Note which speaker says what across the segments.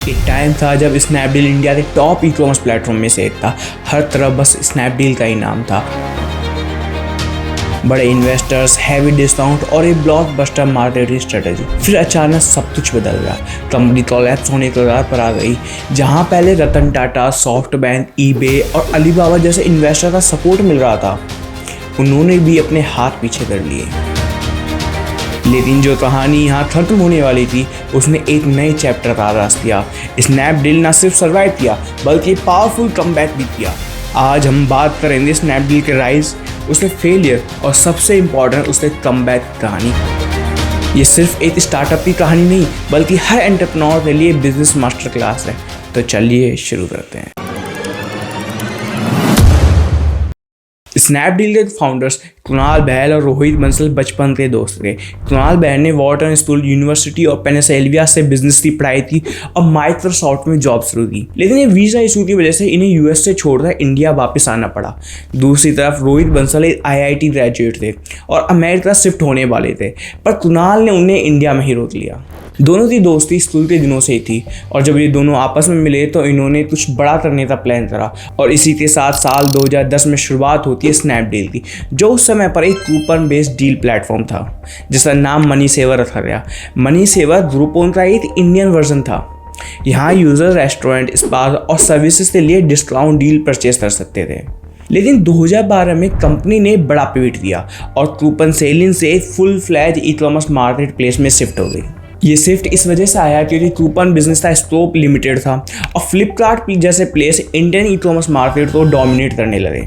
Speaker 1: एक टाइम था जब स्नैपडील इंडिया के टॉप ई कॉमर्स प्लेटफॉर्म में से एक था। हर तरफ बस स्नैपडील का ही नाम था। बड़े इन्वेस्टर्स, हैवी डिस्काउंट और एक ब्लॉकबस्टर मार्केटिंग स्ट्रेटेजी। फिर अचानक सब कुछ बदल गया। कंपनी कोलैप्स होने के कगार पर आ गई। जहां पहले रतन टाटा, सॉफ्टबैंक, ईबे और अलीबाबा जैसे इन्वेस्टर का सपोर्ट मिल रहा था, उन्होंने भी अपने हाथ पीछे कर लिए। लेकिन जो कहानी यहाँ खत्म होने वाली थी, उसने एक नए चैप्टर का आगाज किया। स्नैपडील न सिर्फ सर्वाइव किया, बल्कि पावरफुल कमबैक भी किया। आज हम बात करेंगे स्नैपडील के राइज, उसके फेलियर और सबसे इम्पॉर्टेंट उसके कमबैक की कहानी। ये सिर्फ एक स्टार्टअप की कहानी नहीं, बल्कि हर एंटरप्रेन्योर के लिए बिजनेस मास्टर क्लास है। तो चलिए शुरू करते हैं। स्नैपडील के फाउंडर्स कुणाल बहल और रोहित बंसल बचपन के दोस्त थे। कुणाल बहल ने वॉर्टन स्कूल, यूनिवर्सिटी और पेनिसिल्वेनिया से बिजनेस की पढ़ाई की और माइक्रोसॉफ्ट में जॉब शुरू की। लेकिन ये वीज़ा इशू की वजह से इन्हें यूएस से छोड़कर इंडिया वापस आना पड़ा। दूसरी तरफ रोहित बंसल एक आईआईटी ग्रेजुएट थे और अमेरिका शिफ्ट होने वाले थे, पर कुणाल ने उन्हें इंडिया में ही रोक लिया। दोनों की दोस्ती स्कूल के दिनों से ही थी और जब ये दोनों आपस में मिले तो इन्होंने कुछ बड़ा करने का प्लान करा और इसी के साथ साल 2010 में शुरुआत होती है स्नैपडील की, जो उस समय पर एक कूपन बेस्ड डील प्लेटफॉर्म था जिसका नाम मनी सेवर रखा गया। मनी सेवर ग्रुपोन का एक इंडियन वर्जन था। यहाँ यूजर रेस्टोरेंट, स्पा और सर्विसेज के लिए डिस्काउंट डील परचेज कर सकते थे। लेकिन 2012 में कंपनी ने बड़ा पिवट दिया और कूपन सेलिंग से full fledge e commerce market place में शिफ्ट हो गई। ये शिफ्ट इस वजह से आया क्योंकि कूपन बिजनेस का स्कोप लिमिटेड था और फ्लिपकार्ट जैसे place Indian e commerce market को डोमिनेट करने लगे।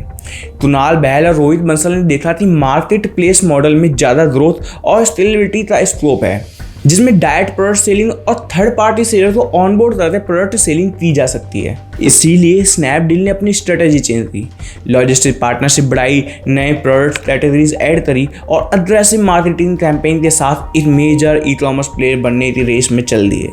Speaker 1: कुणाल बहल और रोहित बंसल ने देखा कि मार्केट प्लेस मॉडल में ज़्यादा ग्रोथ और स्केलेबिलिटी का स्कोप है, जिसमें डायरेक्ट प्रोडक्ट सेलिंग और थर्ड पार्टी सेलर को ऑनबोर्ड करके प्रोडक्ट सेलिंग की जा सकती है। इसीलिए स्नैपडील ने अपनी स्ट्रेटेजी चेंज की, लॉजिस्टिक पार्टनरशिप बढ़ाई, नए प्रोडक्ट कैटेगरीज ऐड करी और अग्रेसिव मार्केटिंग कैंपेन के साथ एक मेजर ई कॉमर्स प्लेयर बनने की रेस में चल दिए।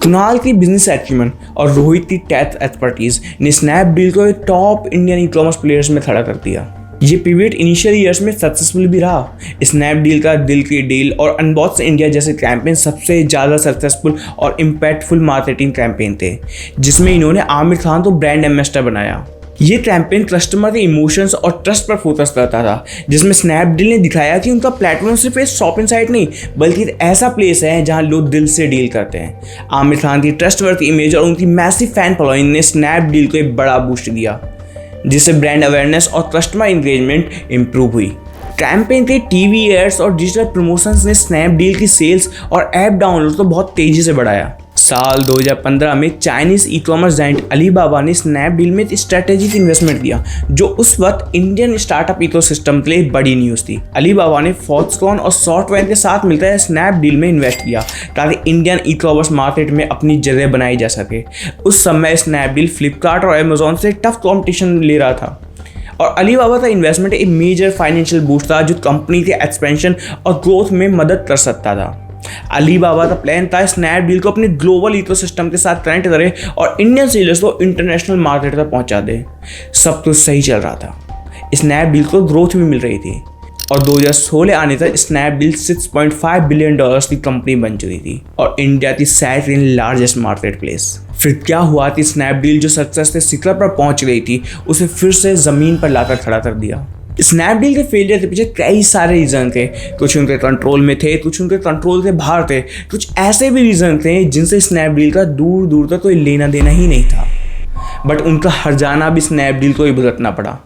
Speaker 1: कुणाल की बिजनेस एक्यूमेंट और रोहित की टेक एक्सपर्टीज ने स्नैपडील को एक top Indian e commerce players में खड़ा कर दिया। ये पिवट इनिशियल ईयर्स में सक्सेसफुल भी रहा। स्नैपडील का दिल की डील और अनबॉक्स इंडिया जैसे कैंपेन सबसे ज़्यादा सक्सेसफुल और इम्पैक्टफुल मार्केटिंग कैंपेन थे, जिसमें इन्होंने आमिर खान को ब्रांड एम्बेसडर बनाया। ये कैंपेन कस्टमर के इमोशंस और ट्रस्ट पर फोकस करता था, जिसमें स्नैपडील ने दिखाया कि उनका प्लेटफॉर्म सिर्फ एक शॉपिंग साइट नहीं, बल्कि एक ऐसा प्लेस है जहां लोग दिल से डील करते हैं। आमिर खान की ट्रस्टवर्थी इमेज और उनकी मैसिव फैन फॉलोइंग ने स्नैपडील को एक बड़ा बूस्ट दिया, जिससे ब्रांड अवेयरनेस और कस्टमर इंगेजमेंट इंप्रूव हुई। कैंपेन के टीवी एड्स और डिजिटल प्रमोशंस ने स्नैपडील की सेल्स और ऐप डाउनलोड को बहुत तेजी से बढ़ाया। साल 2015 में Chinese e commerce giant Alibaba ने स्नैपडील में स्ट्रेटेजिक इन्वेस्टमेंट किया, जो उस वक्त इंडियन स्टार्टअप इकोसिस्टम के लिए बड़ी न्यूज़ थी। अलीबाबा ने फॉक्सकॉन और सॉफ्टवेयर के साथ मिलकर स्नैपडील में इन्वेस्ट किया ताकि इंडियन ई कॉमर्स मार्केट में अपनी जगह बनाई जा सके। उस समय स्नैपडील फ्लिपकार्ट और अमेजोन से टफ कॉम्पिटिशन ले रहा था और अलीबाबा का इन्वेस्टमेंट एक मेजर फाइनेंशियल बूस्ट था जो कंपनी के एक्सपेंशन और ग्रोथ में मदद कर सकता था। अलीबाबा का प्लान था स्नैपडील को अपने ग्लोबल इकोसिस्टम के साथ कनेक्ट करे और इंडियन सेलर्स को इंटरनेशनल मार्केट तक पहुंचा दे। सब कुछ सही चल रहा था, स्नैपडील को ग्रोथ भी मिल रही थी और 2016 आने तक स्नैपडील $6.5 बिलियन की कंपनी बन चुकी थी और इंडिया की सेकंड लार्जेस्ट मार्केट प्लेस। फिर क्या हुआ कि स्नैपडील जो सक्सेस के शिखर पर पहुंच गई थी, उसे फिर से ज़मीन पर लाकर खड़ा कर दिया। स्नैपडील के फेलियर के पीछे कई सारे रीज़न थे। कुछ उनके कंट्रोल में थे, कुछ उनके कंट्रोल के बाहर थे, कुछ ऐसे भी रीज़न थे जिनसे स्नैपडील का दूर दूर तक कोई लेना देना ही नहीं था, बट उनका हर्जाना भी स्नैपडील को ही भुगतना पड़ा।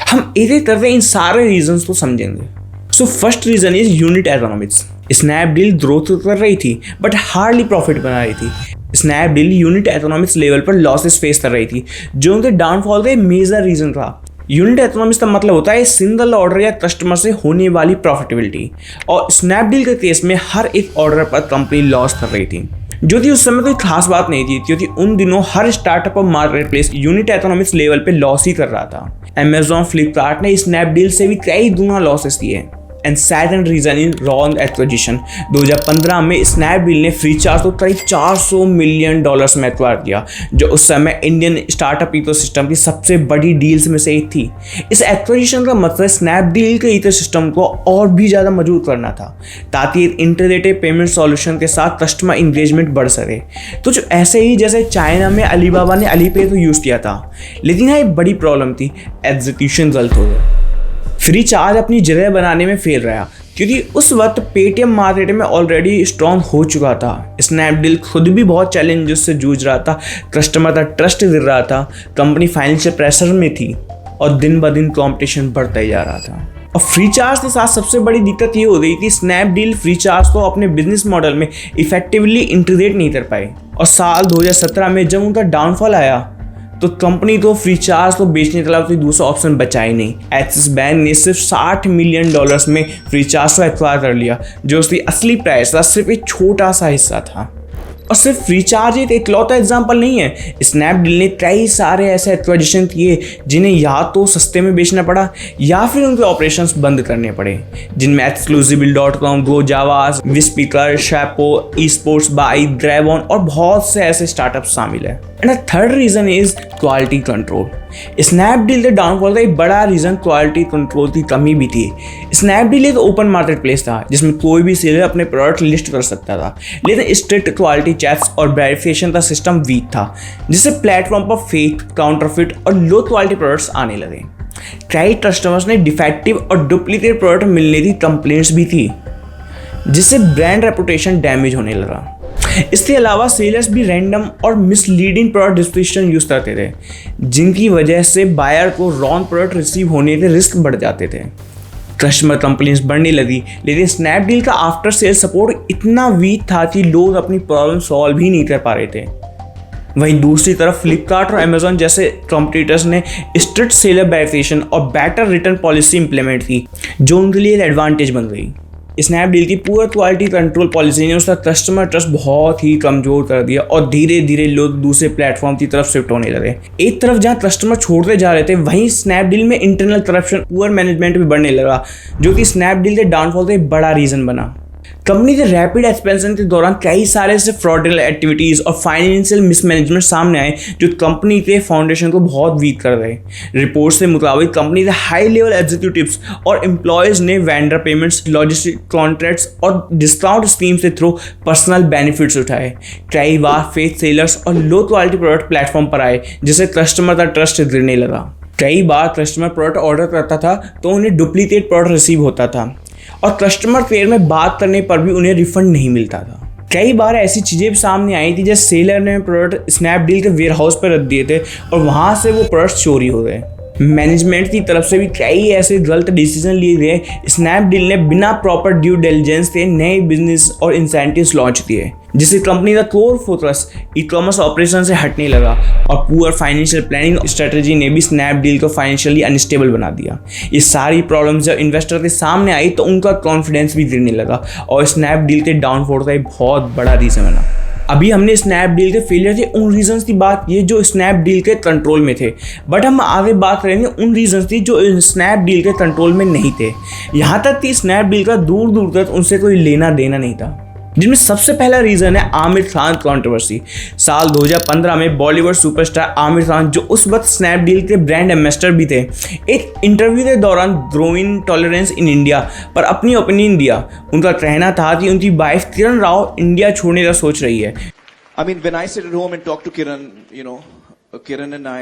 Speaker 1: हम एक एक करके इन सारे रीजंस को समझेंगे। So first reason is unit economics. Snapdeal growth कर रही थी बट हार्डली प्रॉफिट बना रही थी। स्नैपडील यूनिट इकोनॉमिक्स लेवल पर लॉसेस फेस कर रही थी, जो उनके डाउनफॉल का मेजर रीजन था। यूनिट इकोनॉमिक्स का मतलब होता है सिंगल ऑर्डर या कस्टमर से होने वाली प्रॉफिटेबिलिटी, और स्नैपडील के केस में हर एक ऑर्डर पर कंपनी लॉस कर रही थी, जो कि उस समय कोई खास बात नहीं थी क्योंकि उन दिनों हर स्टार्टअप और market place unit economics level पे लॉस ही कर रहा था। अमेजॉन, फ्लिपकार्ट ने स्नैपडील से भी कई गुना लॉसेस किए। And second reason in wrong acquisition. 2015 में स्नैपडील ने फ्रीचार्ज को करीब $400 मिलियन में एक्वायर किया, जो उस समय इंडियन स्टार्टअप इकोसिस्टम की सबसे बड़ी डील्स में से एक थी। इस एक्विजिशन का मतलब स्नैपडील के इकोसिस्टम को और भी ज़्यादा मजबूत करना था, ताकि इंटीग्रेटेड पेमेंट सॉल्यूशन के साथ कस्टमर इंगेजमेंट बढ़ सके। तो जो ऐसे ही जैसे चाइना में अलीबाबा ने अलीपे तो यूज़ किया था, लेकिन यहाँ एक बड़ी प्रॉब्लम थी, एग्जीक्यूशन गलत हो गया। फ्रीचार्ज अपनी जगह बनाने में फेल रहा, क्योंकि उस वक्त पेटीएम मार्केट में ऑलरेडी स्ट्रॉन्ग हो चुका था। स्नैपडील खुद भी बहुत चैलेंजेस से जूझ रहा था, कस्टमर का ट्रस्ट गिर रहा था, कंपनी फाइनेंशियल प्रेशर में थी और दिन ब दिन कॉम्पिटिशन बढ़ता ही जा रहा था। और फ्रीचार्ज के साथ सबसे बड़ी दिक्कत ये हो गई थी, स्नैपडील फ्रीचार्ज को अपने बिजनेस मॉडल में इफेक्टिवली इंटीग्रेट नहीं कर पाए। और साल 2017 में जब उनका डाउनफॉल आया तो कंपनी तो फ्रीचार्ज को बेचने के अलावा कोई दूसरा ऑप्शन बचा ही नहीं। एक्सिस बैंक ने सिर्फ $60 मिलियन में फ्रीचार्ज को एक्वायर कर लिया, जो उसकी असली प्राइस था सिर्फ एक छोटा सा हिस्सा था। और सिर्फ फ्रीचार्ज एक इकलौता एग्जाम्पल नहीं है, स्नैपडील ने कई सारे ऐसे एक्विजिशन किए जिन्हें या तो सस्ते में बेचना पड़ा या फिर उनके ऑपरेशंस बंद करने पड़े, जिनमें exclusively.com, गोजावास, विस्पीकर, शैपो, eSports बाई, ग्रैबॉन और बहुत से ऐसे स्टार्टअप शामिल है। And third reason is quality control. Snapdeal के डाउनफॉल का एक बड़ा रीजन क्वालिटी कंट्रोल की कमी भी थी। स्नैपडील एक ओपन मार्केट प्लेस था जिसमें कोई भी सेलर अपने प्रोडक्ट लिस्ट कर सकता था, लेकिन स्ट्रिक्ट क्वालिटी चेक्स और वेरिफिकेशन का सिस्टम वीक था, जिससे प्लेटफॉर्म पर फेक, काउंटरफिट और लो क्वालिटी प्रोडक्ट्स आने लगे। कई कस्टमर्स ने डिफेक्टिव और डुप्लीकेट प्रोडक्ट मिलने की कंप्लेंट्स भी थी, जिससे ब्रांड रेपुटेशन डैमेज होने लगा। इसके अलावा सेलर्स भी रैंडम और मिसलीडिंग प्रोडक्ट डिस्क्रिप्शन यूज करते थे, जिनकी वजह से बायर को रॉन्ग प्रोडक्ट रिसीव होने के रिस्क बढ़ जाते थे। कस्टमर कंप्लेंट्स बढ़ने लगी, लेकिन स्नैपडील का आफ्टर सेल सपोर्ट इतना वीक था कि लोग अपनी प्रॉब्लम सॉल्व ही नहीं कर पा रहे थे। वहीं दूसरी तरफ फ्लिपकार्ट और अमेजॉन जैसे कॉम्पिटिटर्स ने स्ट्रिक्ट सेलर वेरिफिकेशन और बेटर रिटर्न पॉलिसी इंप्लीमेंट की, जो उनके लिए एक एडवांटेज बन गई। स्नैपडील की पुअर क्वालिटी कंट्रोल पॉलिसी ने उसका कस्टमर ट्रस्ट बहुत ही कमजोर कर दिया और धीरे धीरे लोग दूसरे प्लेटफॉर्म की तरफ शिफ्ट होने लगे। एक तरफ जहां कस्टमर छोड़ते जा रहे थे, वहीं स्नैपडील में इंटरनल करप्शन, पुअर मैनेजमेंट भी बढ़ने लगा, जो कि स्नैपडील के डाउनफॉल का एक बड़ा रीजन बना। कंपनी के रैपिड एक्सपेंशन के दौरान कई सारे ऐसे फ्रॉडुलेंट एक्टिविटीज़ और फाइनेंशियल मिसमैनेजमेंट सामने आए, जो कंपनी के फाउंडेशन को बहुत वीक कर रहे। रिपोर्ट्स के मुताबिक कंपनी के हाई लेवल एग्जीक्यूटिव्स और एम्प्लॉयज़ ने वेंडर पेमेंट्स, लॉजिस्टिक कॉन्ट्रैक्ट्स और डिस्काउंट स्कीम के थ्रू पर्सनल बेनिफिट्स उठाए। कई बार फेक सेलर्स और लो क्वालिटी प्रोडक्ट प्लेटफॉर्म पर आए, जिससे कस्टमर का ट्रस्ट गिरने लगा। कई बार कस्टमर प्रोडक्ट ऑर्डर करता था तो उन्हें डुप्लीकेट प्रोडक्ट रिसीव होता था और कस्टमर केयर में बात करने पर भी उन्हें रिफंड नहीं मिलता था। कई बार ऐसी चीज़ें भी सामने आई थी जैसे सेलर ने प्रोडक्ट स्नैपडील के वेयर हाउस पर रख दिए थे और वहाँ से वो प्रोडक्ट चोरी हो गए। मैनेजमेंट की तरफ से भी कई ऐसे गलत डिसीजन लिए गए। स्नैपडील ने बिना प्रॉपर ड्यू डिलिजेंस के नए बिजनेस और इंसेंटिव्स लॉन्च किए, जिससे कंपनी का core focus e commerce operation से हटने लगा और पुअर फाइनेंशियल प्लानिंग स्ट्रेटजी ने भी स्नैपडील को फाइनेंशियली अनस्टेबल बना दिया। ये सारी प्रॉब्लम्स जब इन्वेस्टर के सामने आई तो उनका कॉन्फिडेंस भी गिरने लगा और स्नैपडील के डाउनफॉल का एक बहुत बड़ा रीजन बना। अभी हमने स्नैपडील के फेलियर के उन रीजंस की बात की जो स्नैपडील के कंट्रोल में थे, बट हम आगे बात करेंगे उन रीजंस की जो स्नैपडील के कंट्रोल में नहीं थे। यहाँ तक कि स्नैपडील का दूर दूर तक उनसे कोई लेना देना नहीं था, जिनमें सबसे पहला रीज़न है आमिर खान कंट्रोवर्सी। साल 2015 में बॉलीवुड सुपरस्टार आमिर खान, जो उस वक्त स्नैपडील के ब्रांड एम्बेसडर भी थे, एक इंटरव्यू के दौरान ग्रोइंग टॉलरेंस इन इंडिया पर अपनी ओपिनियन दिया। उनका कहना था कि उनकी वाइफ किरण राव इंडिया छोड़ने का सोच रही है।
Speaker 2: I mean, when I sit at home and talk to Kiran, Kiran and I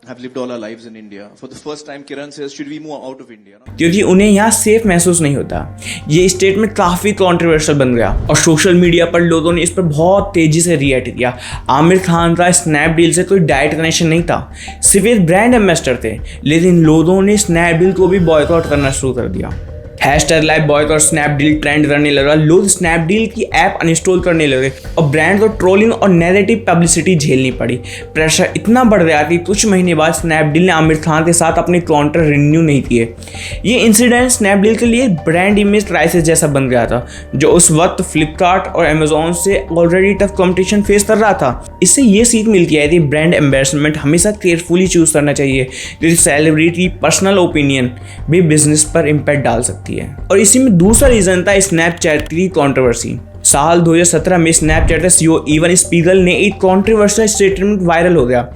Speaker 2: have lived all our lives in India. For the first time, Kiran says, should we move out of India?
Speaker 1: क्योंकि उन्हें यहाँ safe महसूस नहीं होता। ये statement काफ़ी controversial बन गया और सोशल मीडिया पर लोगों ने इस पर बहुत तेज़ी से रिएक्ट किया। आमिर खान का स्नैपडील से कोई डायरेक्ट कनेक्शन नहीं था, सिर्फ एक ब्रांड एम्बेसडर थे, लेकिन लोगों ने स्नैपडील को भी बॉयकॉट करना शुरू कर दिया। #लाइव बॉयकॉट स्नैपडील ट्रेंड करने लगा। लोग स्नैपडील की ऐप अनइंस्टॉल करने लगे और ब्रांड को ट्रोलिंग और नेगेटिव पब्लिसिटी झेलनी पड़ी। प्रेशर इतना बढ़ गया कि कुछ महीने बाद स्नैपडील ने आमिर खान के साथ अपने कॉन्ट्रैक्ट रिन्यू नहीं किए। ये इंसिडेंट स्नैपडील के लिए ब्रांड इमेज क्राइसिस जैसा बन गया था, जो उस वक्त फ्लिपकार्ट और अमेजोन से ऑलरेडी टफ कॉम्पिटिशन फेस कर रहा था। इससे ये सीख मिलती है कि ब्रांड एम्बेसडमेंट हमेशा केयरफुली चूज करना चाहिए, क्योंकि सेलिब्रिटी पर्सनल ओपिनियन भी बिजनेस पर इम्पैक्ट डाल सकती है। जाती है। और इसी में दूसरा रीजन था स्नैपचैट की कंट्रोवर्सी। साल 2017 में स्नैपचैट के सीईओ इवन स्पीगल ने एक कंट्रोवर्शियल स्टेटमेंट वायरल हो गया,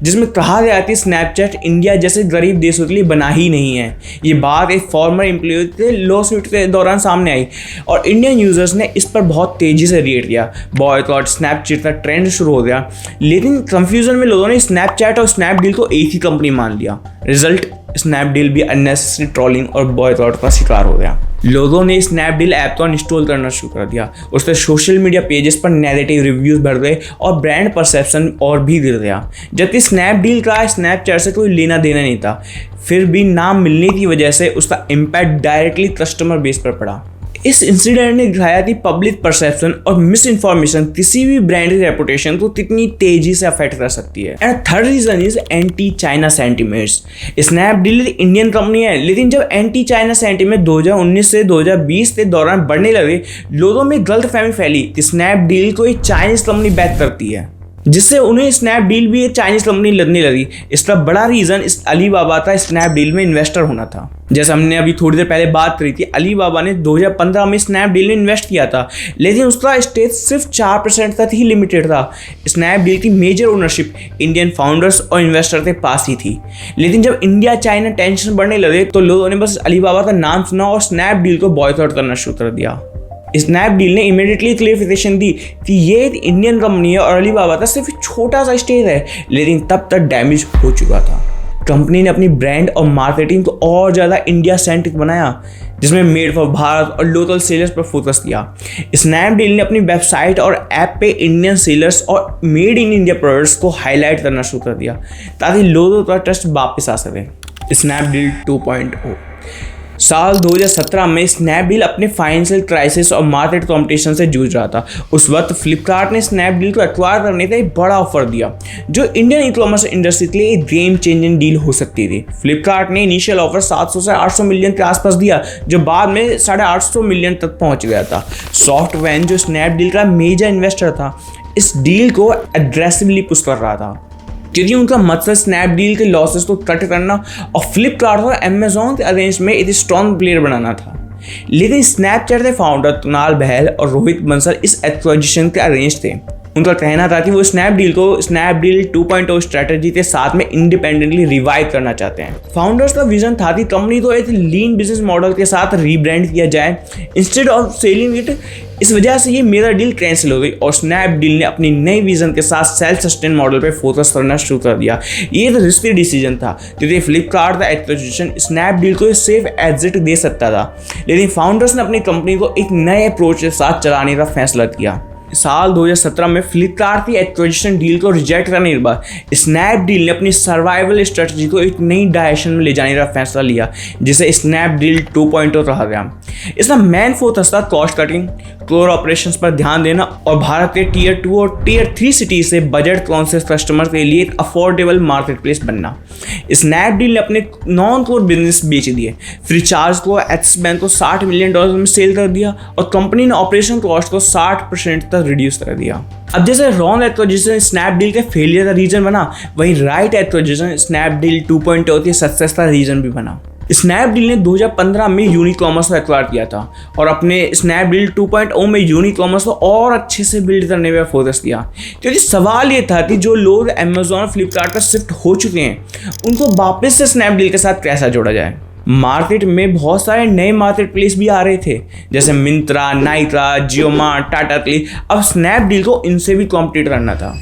Speaker 1: जिसमें कहा गया कि स्नैपचैट इंडिया जैसे गरीब देशों के लिए बना ही नहीं है। ये बात एक फॉर्मर एम्प्लॉय के लॉसूट के दौरान सामने आई और इंडियन यूजर्स ने इस पर बहुत तेजी से रिएक्ट किया। बॉयकॉट स्नैपचैट का ट्रेंड शुरू हो गया, लेकिन कंफ्यूजन में लोगों ने स्नैपचैट और स्नैपडील को एक ही कंपनी मान लिया। रिजल्ट, स्नैपडील भी अननेसेसरी ट्रोलिंग और बॉयकॉट का शिकार हो गया। लोगों ने स्नैपडील ऐप को इंस्टॉल करना शुरू कर दिया। उससे सोशल मीडिया पेजेस पर नेगेटिव रिव्यूज बढ़ गए और ब्रांड परसेप्शन और भी गिर गया। जबकि स्नैपडील का स्नैपचैट से कोई लेना देना नहीं था, फिर भी नाम मिलने की वजह से उसका इम्पैक्ट डायरेक्टली कस्टमर बेस पर पड़ा। इस इंसिडेंट ने दिखाया कि पब्लिक परसेप्शन और मिस इन्फॉर्मेशन किसी भी ब्रांड की रेपुटेशन को कितनी तेजी से अफेक्ट कर सकती है। And third reason is anti China sentiments. Snapdeal Indian company है, लेकिन जब एंटी चाइना सेंटिमेंट 2019 से 2020 के दौरान बढ़ने लगे, लोगों में गलतफहमी फैली कि स्नैपडील को एक चाइनीज कंपनी बैक करती है, जिससे उन्हें स्नैपडील भी एक चाइनीज कंपनी लगने लगी। इसका बड़ा रीजन इस अलीबाबा का स्नैपडील में इन्वेस्टर होना था। जैसे हमने अभी थोड़ी देर पहले बात करी थी, अलीबाबा ने 2015 में स्नैपडील में इन्वेस्ट किया था, लेकिन उसका स्टेक सिर्फ 4% तक ही लिमिटेड था। स्नैपडील की मेजर ओनरशिप इंडियन फाउंडर्स और इन्वेस्टर के पास ही थी। लेकिन जब इंडिया चाइना टेंशन बढ़ने लगे तो लोगों ने बस अलीबाबा का नाम सुना और स्नैपडील को बॉयकॉट करना शुरू कर दिया। स्नैपडील ने इमीडिएटली क्लेरिफिकेशन दी कि ये एक इंडियन कंपनी है और अलीबाबा का सिर्फ छोटा सा स्टेक है, लेकिन तब तक डैमेज हो चुका था। कंपनी ने अपनी ब्रांड और मार्केटिंग को और ज़्यादा इंडिया सेंट्रिक बनाया, जिसमें मेड फॉर भारत और लोकल सेलर्स पर फोकस किया। स्नैपडील ने अपनी वेबसाइट और ऐप पे इंडियन सेलर्स और मेड इन इंडिया प्रोडक्ट्स को हाईलाइट करना शुरू कर दिया, ताकि लोगों का ट्रस्ट वापस आ सके। स्नैपडील 2.0। साल 2017 में स्नैपडील अपने फाइनेंशियल क्राइसिस और मार्केट कंपटीशन से जूझ रहा था। उस वक्त फ्लिपकार्ट ने स्नैपडील को एक्वायर करने का एक बड़ा ऑफर दिया, जो इंडियन ई कॉमर्स इंडस्ट्री के लिए एक गेम चेंजिंग डील हो सकती थी। फ्लिपकार्ट ने इनिशियल ऑफर 700 से 800 मिलियन के आसपास दिया, जो बाद में 850 मिलियन तक पहुंच गया था। सॉफ्टवेयर, जो स्नैपडील का मेजर इन्वेस्टर था, इस डील को एग्रेसिवली पुश कर रहा था, क्योंकि उनका मकसद स्नैपडील के लॉसेस को कट करना और फ्लिपकार्ट और अमेजॉन के अरेंज में एक स्ट्रॉन्ग प्लेयर बनाना था। लेकिन स्नैपचैट के फाउंडर कुणाल बहल और रोहित बंसल इस एक्विजिशन के अरेंज थे। उनका कहना था कि वो स्नैपडील को स्नैपडील 2.0 स्ट्रेटजी के साथ में इंडिपेंडेंटली रिवाइव करना चाहते हैं। फाउंडर्स का विजन था कि कंपनी को एक लीन बिजनेस मॉडल के साथ रीब्रांड किया जाए इंस्टेड ऑफ सेलिंग इट। इस वजह से ये मेरा डील कैंसिल हो गई और स्नैपडील ने अपनी नई विजन के साथ सेल्फ सस्टेन मॉडल पे फोकस करना शुरू कर दिया। ये एक रिस्की डिसीजन था, क्योंकि फ्लिपकार्ट का एक्विजिशन स्नैपडील को सेफ एग्जिट दे सकता था, लेकिन फाउंडर्स ने अपनी कंपनी को एक नए अप्रोच के साथ चलाने का फैसला किया। साल 2017 में फ्लिपकार्ट की एक्विजिशन डील को रिजेक्ट करने के बाद स्नैपडील ने अपनी सर्वाइवल स्ट्रेटजी को एक नई डायरेक्शन में ले जाने का फैसला लिया, जिसे स्नैपडील 2.0 कहा गया। इसका मेन फोकस था कॉस्ट कटिंग, कोर ऑपरेशंस पर ध्यान देना और भारत के टीयर 2 और टीयर 3 सिटी से बजट कॉन्शियस कस्टमर के लिए एक अफोर्डेबल मार्केट प्लेस बनना। स्नैपडील ने अपने नॉन कोर बिजनेस बेच दिए, फ्रीचार्ज को एक्सिस बैंक को $60 मिलियन में सेल कर दिया और कंपनी ने ऑपरेशन कॉस्ट को 60% तक रिड्यूस कर दिया। अब जैसे रॉन्ग एक्विजिशन स्नैपडील के फेलियर का रीजन बना, वहीं राइट एक्विजिशन स्नैपडील 2.0 के सक्सेस का रीजन भी बना। स्नैपडील ने 2015 में यूनिकॉमर्स को एक्वायर किया था और अपने स्नैपडील 2.0 में यूनिकॉमर्स को और अच्छे से बिल्ड करने पर फोकस किया, क्योंकि सवाल ये था कि जो लोग अमेजॉन और फ्लिपकार्ट पर शिफ्ट हो चुके हैं, उनको वापस से स्नैपडील के साथ कैसा जोड़ा जाए। मार्केट में बहुत सारे नए मार्केट प्लेस भी आ रहे थे, जैसे मिंत्रा, नाइका, जियोमार्ट, टाटा क्लिक। अब स्नैपडील को इनसे भी कॉम्पिटिट करना था।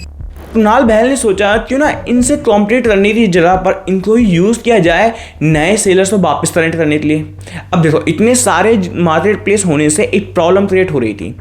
Speaker 1: कुणाल बहल ने सोचा क्यों ना इनसे कॉम्पिटिट करने की जगह पर इनको ही यूज़ किया जाए नए सेलर्स को वापस कनेक्ट करने के लिए। अब देखो, इतने सारे मार्केट प्लेस होने से एक प्रॉब्लम क्रिएट हो रही थी।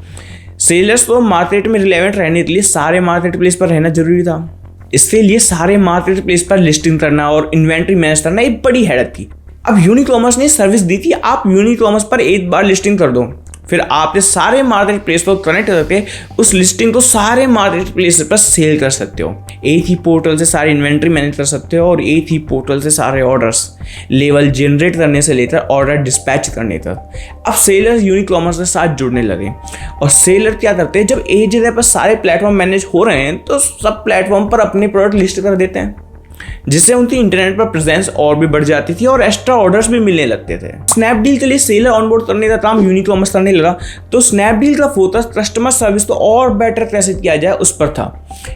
Speaker 1: सेलर्स को मार्केट में रिलेवेंट रहने के लिए सारे मार्केट प्लेस पर रहना जरूरी था। इसके लिए सारे मार्केट प्लेस पर लिस्टिंग करना और इन्वेंट्री मैनेज करना एक बड़ी हेडेक थी। अब यूनिकॉमर्स ने सर्विस दी थी, आप यूनिकॉमर्स पर एक बार लिस्टिंग कर दो, फिर आप इस सारे मार्केट प्लेस को कनेक्ट करके उस लिस्टिंग को सारे मार्केट प्लेस पर सेल कर सकते हो। एक ही पोर्टल से सारी इन्वेंट्री मैनेज कर सकते हो और एक ही पोर्टल से सारे ऑर्डर्स लेवल जनरेट करने से लेकर ऑर्डर डिस्पैच करने तक। अब सेलर यूनिकॉमर्स के साथ जुड़ने लगे और सेलर क्या करते हैं, जब एक जगह पर सारे प्लेटफॉर्म मैनेज हो रहे हैं तो सब प्लेटफॉर्म पर अपने प्रोडक्ट लिस्ट कर देते हैं। जिससे उनकी इंटरनेट पर प्रेजेंस और भी बढ़ जाती थी और एक्स्ट्रा ऑर्डर्स भी मिलने लगते थे। स्नैपडील के लिए सेलर ऑनबोर्ड करने का काम यूनिकॉमर्स करने लगा, तो स्नैपडील का फोकस कस्टमर सर्विस तो और बेटर कैसे किया जाए उस पर था।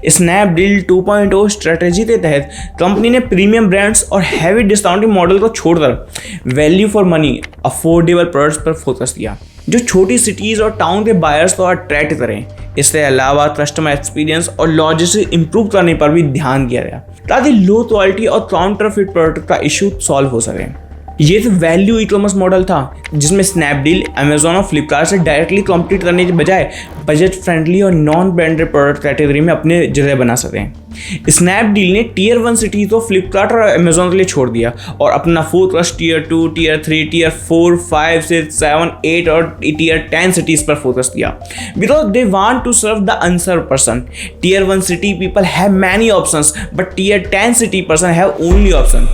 Speaker 1: स्नैपडील 2.0 स्ट्रेटेजी के तहत कंपनी ने प्रीमियम ब्रांड्स और हैवी डिस्काउंटिंग मॉडल को छोड़कर value for money affordable products पर फोकस किया, जो छोटी सिटीज़ और टाउन के बायर्स को अट्रैक्ट करें। इसके अलावा कस्टमर एक्सपीरियंस और लॉजिस्टिक्स इंप्रूव करने पर भी ध्यान दिया गया, ताकि लो क्वालिटी और काउंटरफिट प्रोडक्ट का इशू सॉल्व हो सके। ये तो वैल्यू ई कॉमर्स मॉडल था, जिसमें स्नैपडील अमेजोन और फ्लिपकार्ट से डायरेक्टली कॉम्पीट करने के बजाय बजट फ्रेंडली और नॉन ब्रांडेड प्रोडक्ट कैटेगरी में अपने जगह बना सकें। स्नैपडील ने टियर 1 सिटी तो फ्लिपकार्ट और अमेजोन के लिए छोड़ दिया और अपना फोकस टियर 2, टियर 3, टियर 4, 5, 6, 7, 8 और टियर 10 सिटीज पर फोकस किया, because they want to serve the unserve person. Tier 1 city people have many options, but tier 10 city person have only option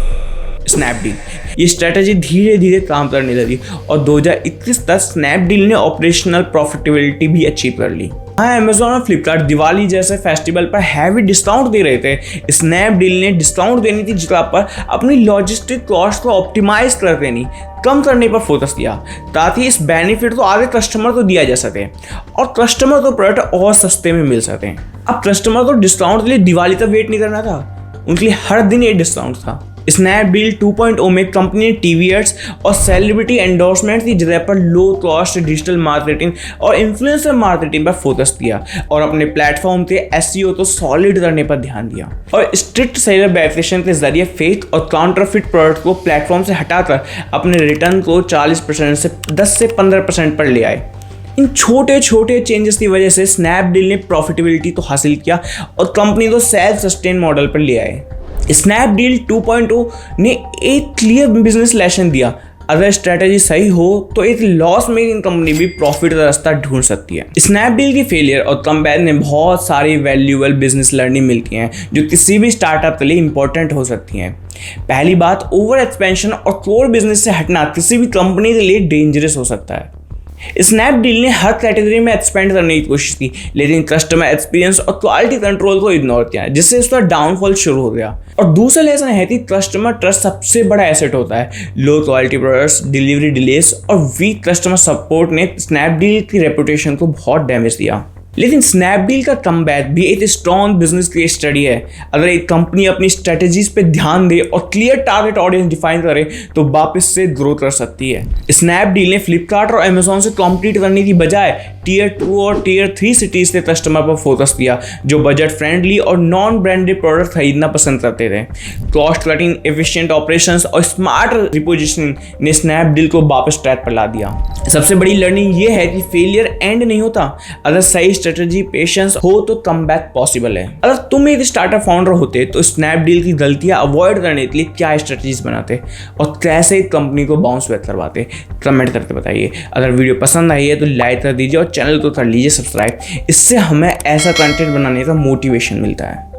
Speaker 1: Snapdeal. ये स्ट्रेटजी धीरे धीरे काम करने लगी और 2021 तक स्नैपडील ने ऑपरेशनल प्रॉफिटेबिलिटी भी अचीव कर ली। हाँ, अमेजोन और फ्लिपकार्ट दिवाली जैसे फेस्टिवल पर हैवी डिस्काउंट दे रहे थे। स्नैपडील ने डिस्काउंट देने की जगह पर अपनी लॉजिस्टिक कॉस्ट को ऑप्टिमाइज कर देनी, कम करने पर फोकस किया, ताकि इस बेनिफिट को आगे कस्टमर को दिया जा सके और कस्टमर को प्रोडक्ट और सस्ते में मिल सके। अब कस्टमर को डिस्काउंट के लिए दिवाली तक वेट नहीं करना था, उनके लिए हर दिन ये डिस्काउंट था। स्नैपडील 2.0 में कंपनी ने टीवी एड्स और सेलिब्रिटी एंडोर्समेंट की जगह पर लो कॉस्ट डिजिटल मार्केटिंग और इन्फ्लुएंसर मार्केटिंग पर फोकस किया और अपने प्लेटफॉर्म के एसईओ को सॉलिड करने पर ध्यान दिया और स्ट्रिक्ट सेलर वेरिफिकेशन के जरिए फेक और काउंटरफिट प्रोडक्ट को प्लेटफॉर्म से हटाकर अपने रिटर्न को 40% से 10 से 15% पर ले आए। इन छोटे छोटे चेंजेस की वजह से स्नैपडील ने प्रॉफिटेबिलिटी तो हासिल किया और कंपनी को सेल्फ सस्टेन मॉडल पर ले आए। स्नैपडील 2.0 ने एक क्लियर बिजनेस लेसन दिया, अगर स्ट्रेटेजी सही हो तो एक लॉस मेकिंग कंपनी भी प्रॉफिट का रास्ता ढूंढ सकती है। स्नैपडील की फेलियर और कमबैक ने बहुत सारी वैल्यूएबल बिजनेस लर्निंग मिलती हैं, जो किसी भी स्टार्टअप के लिए इंपॉर्टेंट हो सकती हैं। पहली बात, ओवर एक्सपेंशन और कोर बिजनेस से हटना किसी भी कंपनी के लिए डेंजरस हो सकता है। स्नैपडील ने हर कैटेगरी में एक्सपेंड करने की कोशिश की, लेकिन कस्टमर एक्सपीरियंस और क्वालिटी कंट्रोल को इग्नोर किया, जिससे उसका डाउनफॉल शुरू हो गया। और दूसरा लेसन है कि कस्टमर ट्रस्ट सबसे बड़ा एसेट होता है। Low quality products, delivery delays और वीक कस्टमर सपोर्ट ने स्नैपडील की रेपुटेशन को बहुत डैमेज दिया। लेकिन स्नैपडील का कमबैक भी एक स्ट्रॉन्ग बिजनेस की स्टडी है। अगर एक कंपनी अपनी स्ट्रेटेजीज पे ध्यान दे और क्लियर टारगेट ऑडियंस डिफाइन करे तो वापस से ग्रो कर सकती है। स्नैपडील ने फ्लिपकार्ट और अमेजोन से कॉम्पीट करने की बजाय टियर 2 और टियर 3 सिटीज के कस्टमर पर फोकस किया, जो बजट फ्रेंडली और नॉन ब्रांडेड प्रोडक्ट खरीदना पसंद करते थे। कॉस्ट कटिंग, एफिशिएंट ऑपरेशंस और स्मार्ट रिपोजिशनिंग ने स्नैपडील को वापस ट्रैक पर ला दिया। सबसे बड़ी लर्निंग ये है कि फेलियर एंड नहीं होता, अगर सही स्ट्रेटजी, पेशेंस हो तो कमबैक पॉसिबल है। अगर तुम एक स्टार्टअप फाउंडर होते तो स्नैपडील की गलतियां अवॉइड करने के लिए क्या स्ट्रेटजीज बनाते और कैसे कंपनी को बाउंस बैक करवाते, कमेंट करके बताइए। अगर वीडियो पसंद आई है तो लाइक कर दीजिए और चैनल को कर लीजिए सब्सक्राइब। इससे हमें ऐसा कंटेंट बनाने का मोटिवेशन मिलता है।